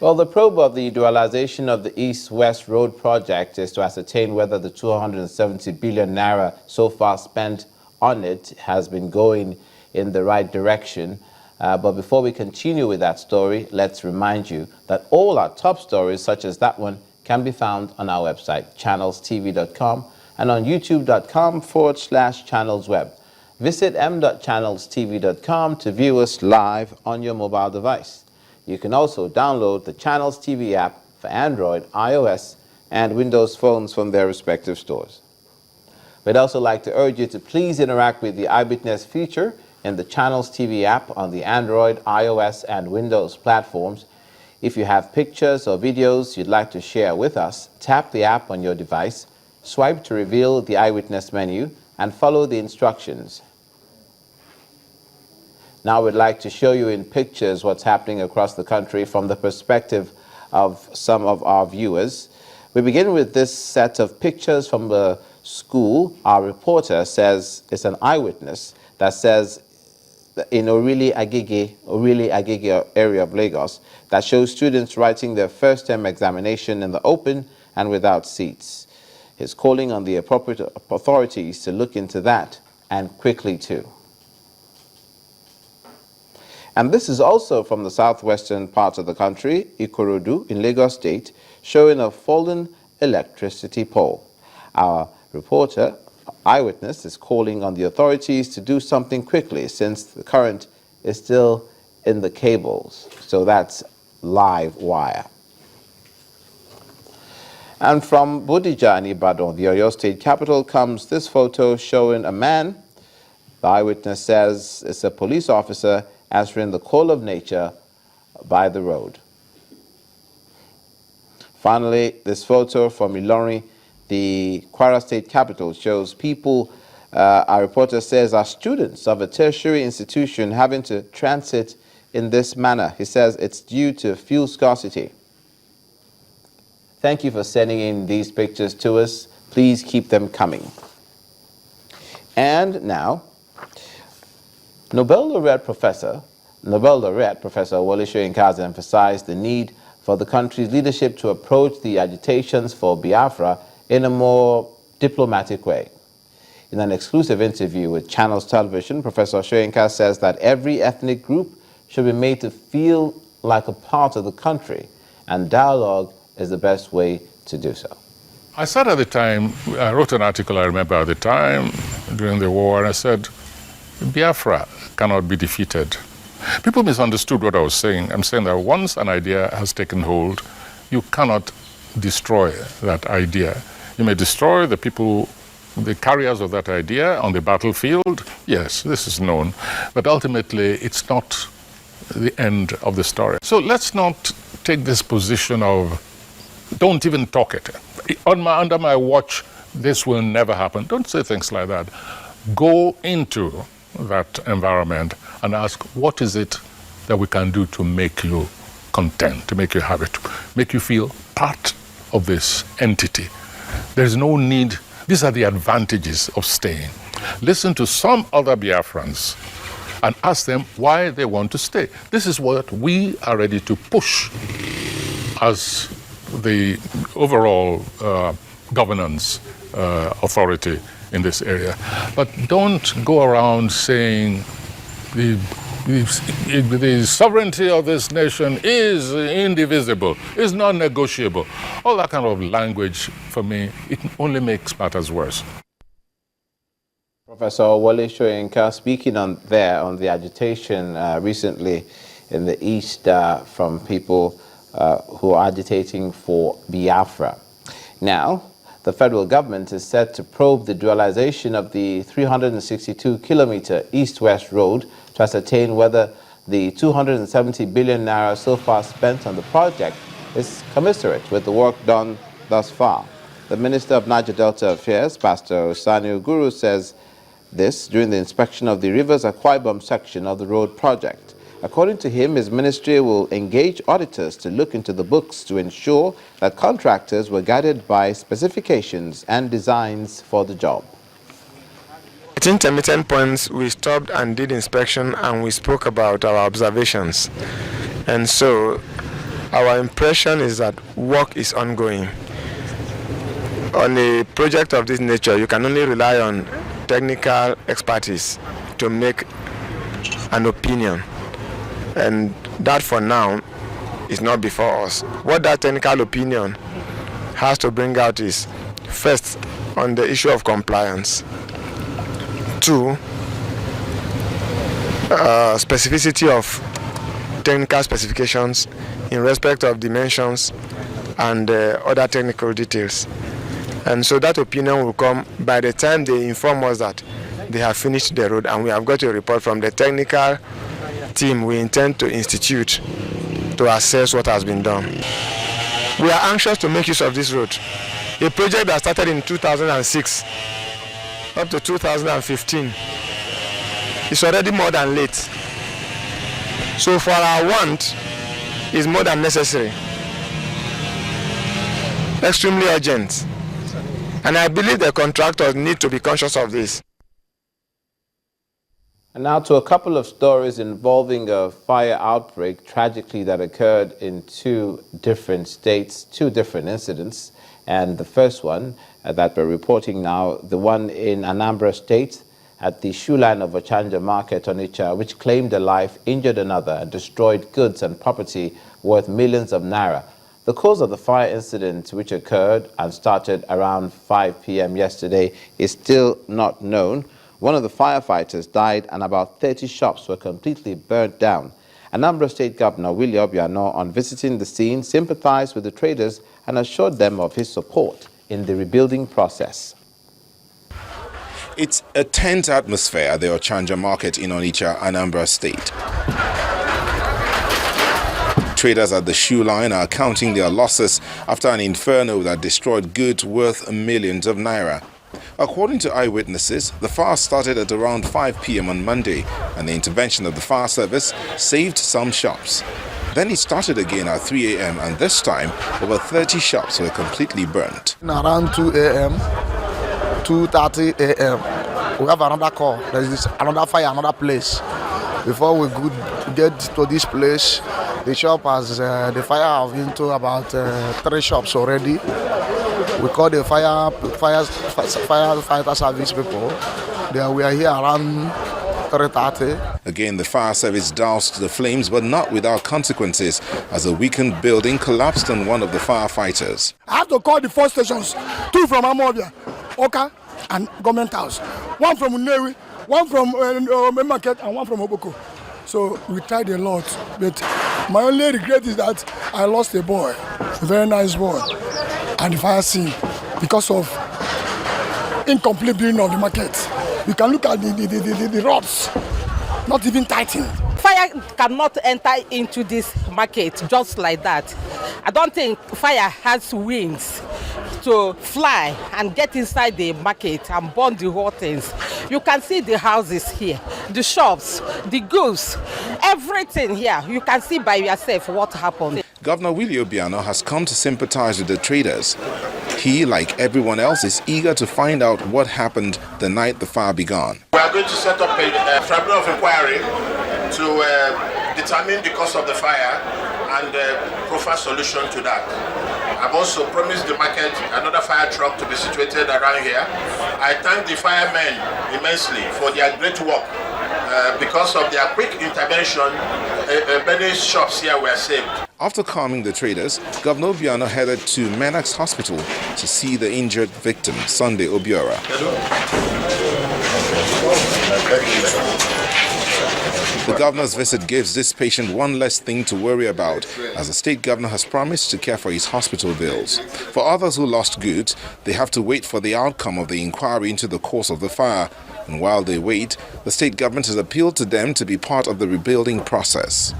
Well, the probe of the dualization of the East-West Road project is to ascertain whether the 270 billion naira so far spent on it has been going in the right direction. But before we continue with that story, let's remind you that all our top stories, such as that one, can be found on our website, channelstv.com, and on youtube.com/channelsweb. Visit m.channelstv.com to view us live on your mobile device. You can also download the Channels TV app for Android, iOS, and Windows phones from their respective stores. We'd also like to urge you to please interact with the Eyewitness feature in the Channels TV app on the Android, iOS, and Windows platforms. If you have pictures or videos you'd like to share with us, tap the app on your device, swipe to reveal the Eyewitness menu, and follow the instructions. Now we'd like to show you in pictures what's happening across the country from the perspective of some of our viewers. We begin with this set of pictures from the school. Our reporter says it's an eyewitness that says in Orile Agege area of Lagos that shows students writing their first term examination in the open and without seats. He's calling on the appropriate authorities to look into that, and quickly too. And this is also from the southwestern part of the country, Ikorodu in Lagos State, showing a fallen electricity pole. Our reporter, Eyewitness, is calling on the authorities to do something quickly since the current is still in the cables. So that's live wire. And from Bodija and Ibadan, the Oyo State capital, comes this photo showing a man. The eyewitness says it's a police officer answering the call of nature by the road. Finally, this photo from Ilorin, the Kwara State capital, shows people, our reporter says, are students of a tertiary institution having to transit in this manner. He says it's due to fuel scarcity. Thank you for sending in these pictures to us. Please keep them coming. And now, Nobel laureate Professor Wole Soyinka has emphasized the need for the country's leadership to approach the agitations for Biafra in a more diplomatic way. In an exclusive interview with Channels Television, Professor Soyinka says that every ethnic group should be made to feel like a part of the country, and dialogue is the best way to do so. I said at the time, I wrote an article, I remember at the time, during the war, and I said, Biafra cannot be defeated. People misunderstood what I was saying. I'm saying that once an idea has taken hold, you cannot destroy that idea. You may destroy the people, the carriers of that idea on the battlefield. Yes, this is known. But ultimately, it's not the end of the story. So let's not take this position of, don't even talk it. Under my watch, this will never happen. Don't say things like that. Go into that environment and ask, what is it that we can do to make you content, to make you happy, to make you feel part of this entity. There's no need. These are the advantages of staying. Listen to some other Biafrans and ask them why they want to stay. This is what we are ready to push as the overall governance authority in this area. But don't go around saying the sovereignty of this nation is indivisible, is non-negotiable. All that kind of language, for me, it only makes matters worse. Professor Wole Soyinka speaking on the agitation recently in the East from people who are agitating for Biafra. Now, the federal government is set to probe the dualization of the 362-kilometer east-west road to ascertain whether the 270 billion naira so far spent on the project is commensurate with the work done thus far. The Minister of Niger Delta Affairs, Pastor Osani Uguru, says this during the inspection of the Rivers Akwa Ibom section of the road project. According to him, his ministry will engage auditors to look into the books to ensure that contractors were guided by specifications and designs for the job. At intermittent points, we stopped and did inspection, and we spoke about our observations. And so our impression is that work is ongoing. On a project of this nature, you can only rely on technical expertise to make an opinion, and that for now is not before us. What that technical opinion has to bring out is, first, on the issue of compliance, two, specificity of technical specifications in respect of dimensions and other technical details. And so that opinion will come by the time they inform us that they have finished the road, and we have got a report from the technical team we intend to institute to assess what has been done. We are anxious to make use of this road. A project that started in 2006 up to 2015 is already more than late. So for our want is more than necessary. Extremely urgent. And I believe the contractors need to be conscious of this. And now to a couple of stories involving a fire outbreak, tragically, that occurred in two different states, two different incidents. And the first one that we're reporting now, the one in Anambra State at the shoe line of Ochanja Market, Onitsha, which claimed a life, injured another, and destroyed goods and property worth millions of naira. The cause of the fire incident, which occurred and started around 5 p.m. yesterday, is still not known. One of the firefighters died and about 30 shops were completely burnt down. Anambra State Governor Wole Obiano, on visiting the scene, sympathized with the traders and assured them of his support in the rebuilding process. It's a tense atmosphere at the Ochanja Market in Onitsha, Anambra State. Traders at the shoe line are counting their losses after an inferno that destroyed goods worth millions of naira. According to eyewitnesses, the fire started at around 5 p.m. on Monday, and the intervention of the fire service saved some shops. Then it started again at 3 a.m. and this time over 30 shops were completely burnt. Around 2 a.m., 2:30 a.m., we have another call. There is another fire, another place. Before we could get to this place, the shop has, the fire have been to about 3 shops already. We call the firefighter service people. We are here around 3:30. Again, the fire service doused the flames, but not without consequences, as a weakened building collapsed on one of the firefighters. I have to call the 4 stations, 2 from Amobia, Oka, and Government House. 1 from Unewi, 1 from Market, and 1 from Oboko. So we tried a lot, but my only regret is that I lost a boy, a very nice boy, and the fire scene because of incomplete building of the market. You can look at the rods, not even tightened. Fire cannot enter into this market just like that. I don't think fire has wings to fly and get inside the market and burn the whole things. You can see the houses here, the shops, the goods, everything here. You can see by yourself what happened. Governor Wole Obiano has come to sympathize with the traders. He, like everyone else, is eager to find out what happened the night the fire began. We are going to set up a tribunal of inquiry to determine the cause of the fire and provide solution to that. I've also promised the market another fire truck to be situated around here. I thank the firemen immensely for their great work. Because of their quick intervention, many shops here were saved. After calming the traders, Governor Obiano headed to Menax Hospital to see the injured victim, Sunday Obiora. The governor's visit gives this patient one less thing to worry about, as the state governor has promised to care for his hospital bills. For others who lost goods, they have to wait for the outcome of the inquiry into the cause of the fire. And while they wait, the state government has appealed to them to be part of the rebuilding process.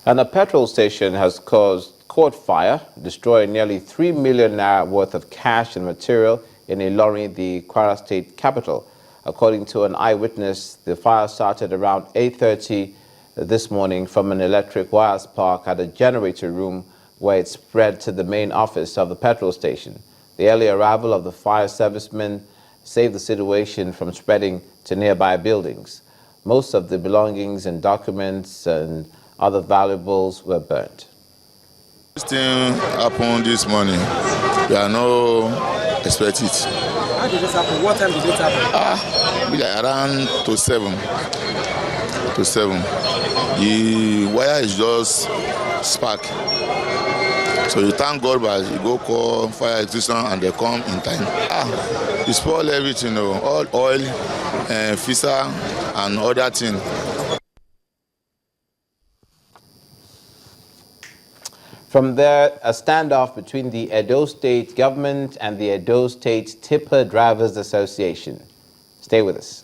And a petrol station has caught fire, destroying nearly 3 million naira worth of cash and material in Ilorin, the Kwara State capital. According to an eyewitness, the fire started around 8:30 this morning from an electric wire spark at a generator room where it spread to the main office of the petrol station. The early arrival of the fire servicemen saved the situation from spreading to nearby buildings. Most of the belongings and documents and Other valuables were burnt. This thing happened this morning. We are not expect it. How did this happen? What time did it happen? Be like around to 7. The wire is just spark. So you thank God, but you go call fire extinguisher and they come in time. You spoil everything, all oil, fissa and other things. From there, a standoff between the Edo State government and the Edo State Tipper Drivers Association. Stay with us.